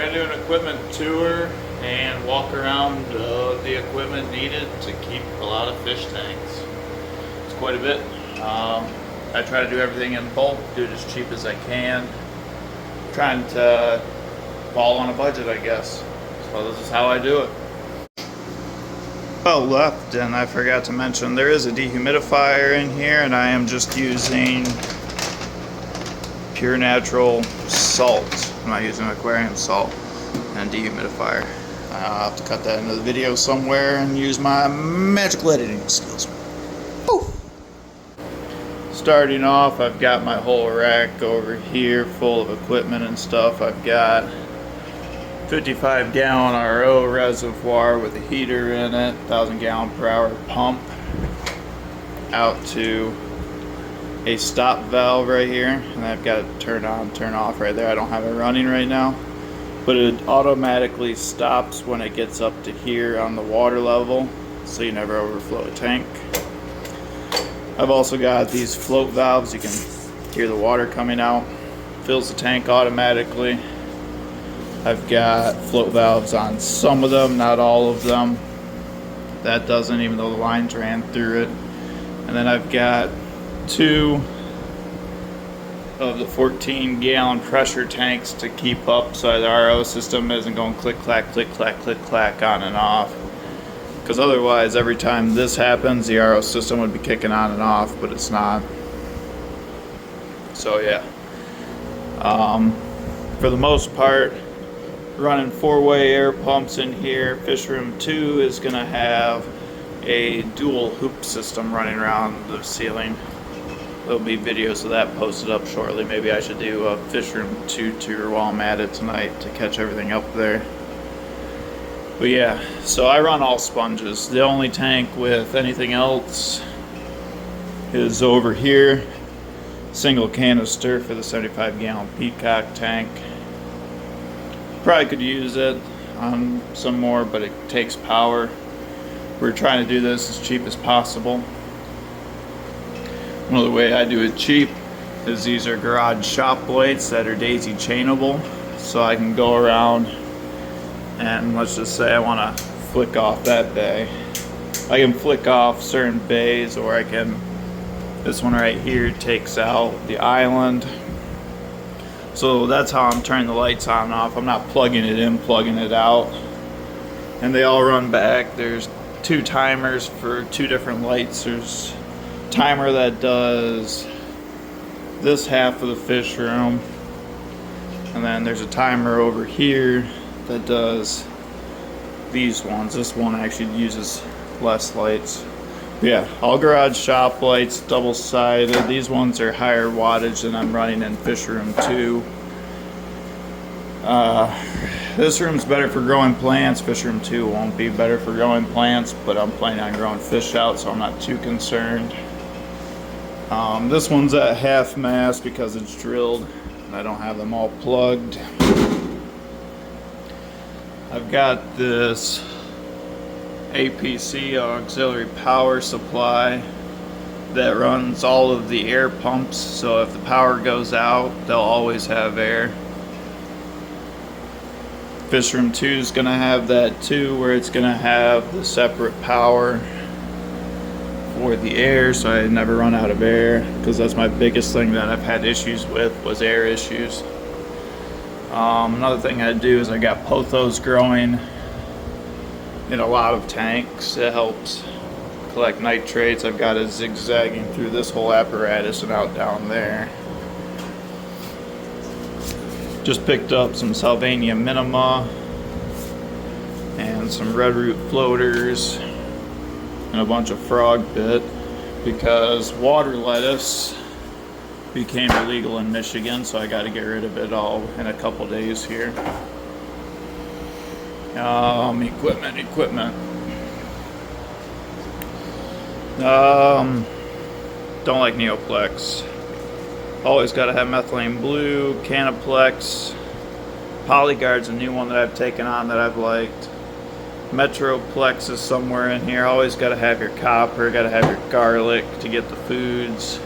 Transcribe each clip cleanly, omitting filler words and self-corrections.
Gonna do an equipment tour and walk around the equipment needed to keep a lot of fish tanks. It's quite a bit. I try to do everything in bulk, do it as cheap as I can. Trying to fall on a budget, I guess. So this is how I do it. Oh, left, and I forgot to mention there is a dehumidifier in here, and I am just using pure natural salt. I'm not using aquarium salt and dehumidifier. I'll have to cut that into the video somewhere and use my magical editing skills. Woo! Starting off, I've got my whole rack over here full of equipment and stuff. I've got 55-gallon RO reservoir with a heater in it, 1,000-gallon-per-hour pump out to a stop valve right here, and I've got it turn on, turn off right there. I don't have it running right now, but it automatically stops when it gets up to here on the water level, so you never overflow a tank. I've also got these float valves. You can hear the water coming out, fills the tank automatically. I've got float valves on some of them, not all of them. That doesn't, even though the lines ran through it. And then I've got 2 of the 14-gallon pressure tanks to keep up so the RO system isn't going click clack click clack click clack on and off, because otherwise every time this happens the RO system would be kicking on and off, but it's not. So yeah, for the most part, running 4-way air pumps in here. Fishroom 2 is going to have a dual hoop system running around the ceiling. There'll be videos of that posted up shortly. Maybe I should do a Fishroom 2 tour while I'm at it tonight to catch everything up there. But yeah, so I run all sponges. The only tank with anything else is over here. Single canister for the 75-gallon Peacock tank. Probably could use it on some more, but it takes power. We're trying to do this as cheap as possible. Another way I do it cheap is these are garage shop lights that are daisy chainable, so I can go around and let's just say I want to flick off that bay. I can flick off certain bays, or I can, this one right here takes out the island. So that's how I'm turning the lights on and off. I'm not plugging it in, plugging it out. And they all run back. There's 2 timers for 2 different lights. There's a timer that does this half of the fish room. And then there's a timer over here that does these ones. This one actually uses less lights. Yeah, all garage shop lights, double-sided. These ones are higher wattage than I'm running in Fishroom 2. This room's better for growing plants. Fishroom 2 won't be better for growing plants, but I'm planning on growing fish out, so I'm not too concerned. This one's at half mast because it's drilled, and I don't have them all plugged. I've got this APC auxiliary power supply that runs all of the air pumps, so if the power goes out they'll always have air. Fishroom 2 is going to have that too, where it's going to have the separate power for the air, so I never run out of air, because that's my biggest thing that I've had issues with, was air issues. Another thing I do is I got pothos growing in a lot of tanks. It helps collect nitrates. I've got it zigzagging through this whole apparatus and out down there. Just picked up some Salvania minima and some red root floaters and a bunch of frog bit, because water lettuce became illegal in Michigan, so I got to get rid of it all in a couple days here. Equipment. Don't like Neoplex. Always got to have methylene blue, Canaplex. Polyguard's a new one that I've taken on that I've liked. Metroplex is somewhere in here. Always got to have your copper, got to have your garlic to get the foods.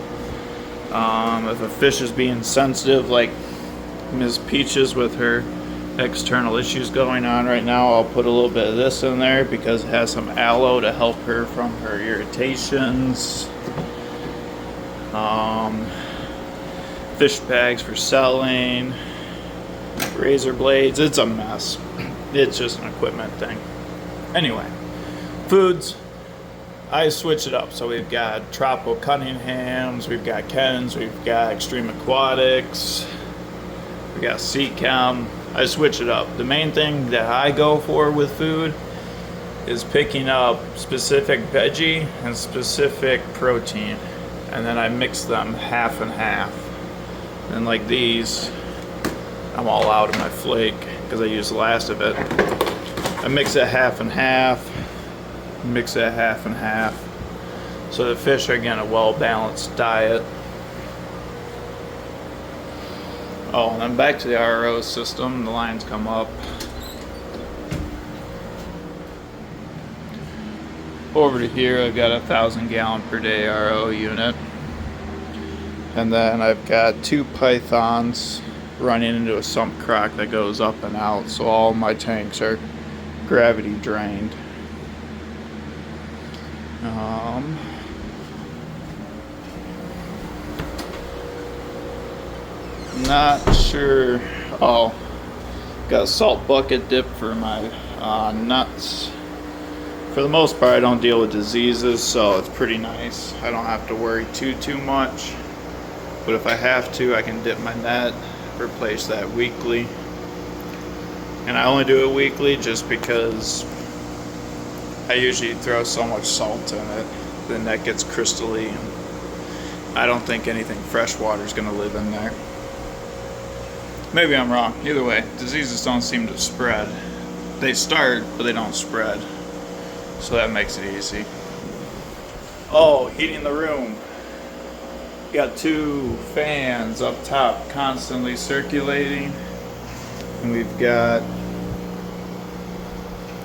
If a fish is being sensitive, like Ms. Peaches with her external issues going on right now, I'll put a little bit of this in there because it has some aloe to help her from her irritations. Fish bags for selling, razor blades. It's a mess. It's just an equipment thing. Anyway, foods, I switch it up. So we've got Tropical Cunninghams, we've got Ken's, we've got Extreme Aquatics, we got Seachem. I switch it up. The main thing that I go for with food is picking up specific veggie and specific protein, and then I mix them half and half. And like these, I'm all out of my flake because I used the last of it. I mix it half and half, mix it half and half, so the fish are getting a well-balanced diet. Oh, and then back to the RO system, the lines come up. Over to here, I've got a 1,000 gallon per day RO unit. And then I've got 2 pythons running into a sump crack that goes up and out, so all my tanks are gravity drained. Not sure. Oh, got a salt bucket dip for my nuts. For the most part, I don't deal with diseases, so it's pretty nice. I don't have to worry too much. But if I have to, I can dip my net, replace that weekly. And I only do it weekly just because I usually throw so much salt in it, the net gets crystalline. I don't think anything freshwater is going to live in there. Maybe I'm wrong. Either way, diseases don't seem to spread. They start, but they don't spread. So that makes it easy. Oh, heating the room. Got 2 fans up top constantly circulating. And we've got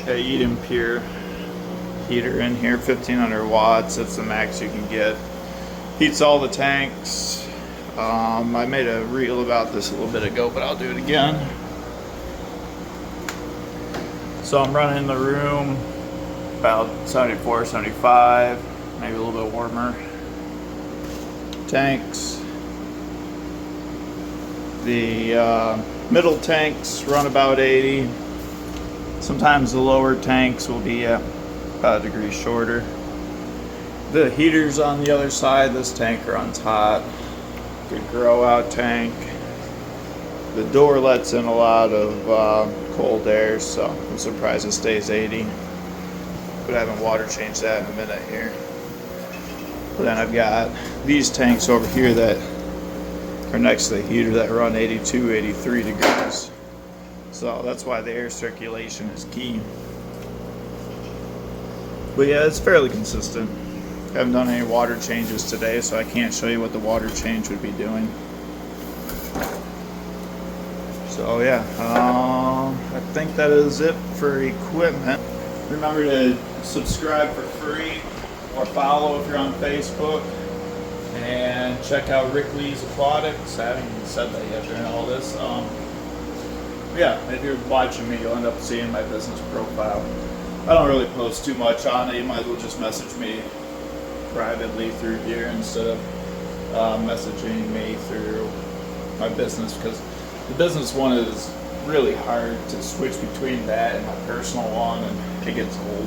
a Eden Pure heater in here, 1500 watts. That's the max you can get. Heats all the tanks. I made a reel about this a little bit ago, but I'll do it again. So I'm running the room about 74, 75, maybe a little bit warmer. Tanks. The middle tanks run about 80. Sometimes the lower tanks will be about a degree shorter. The heater's on the other side. This tank runs hot. Good grow out tank. The door lets in a lot of cold air, so I'm surprised it stays 80. But I haven't water changed that in a minute here. But then I've got these tanks over here that are next to the heater that run 82, 83 degrees. So that's why the air circulation is key. But yeah, it's fairly consistent. I haven't done any water changes today, so I can't show you what the water change would be doing. So yeah, I think that is it for equipment. Remember to subscribe for free or follow if you're on Facebook. And check out Rick Lee's Aquatics. I haven't even said that yet during all this. Yeah, if you're watching me, you'll end up seeing my business profile. I don't really post too much on it. You might as well just message me privately through here instead of messaging me through my business, because the business one is really hard to switch between that and my personal one, and it gets old.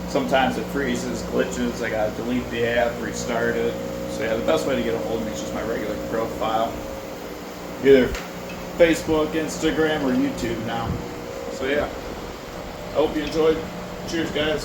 Sometimes it freezes, glitches, I gotta delete the app, restart it. So yeah, the best way to get a hold of me is just my regular profile. Either Facebook, Instagram, or YouTube now. So yeah, I hope you enjoyed. Cheers, guys.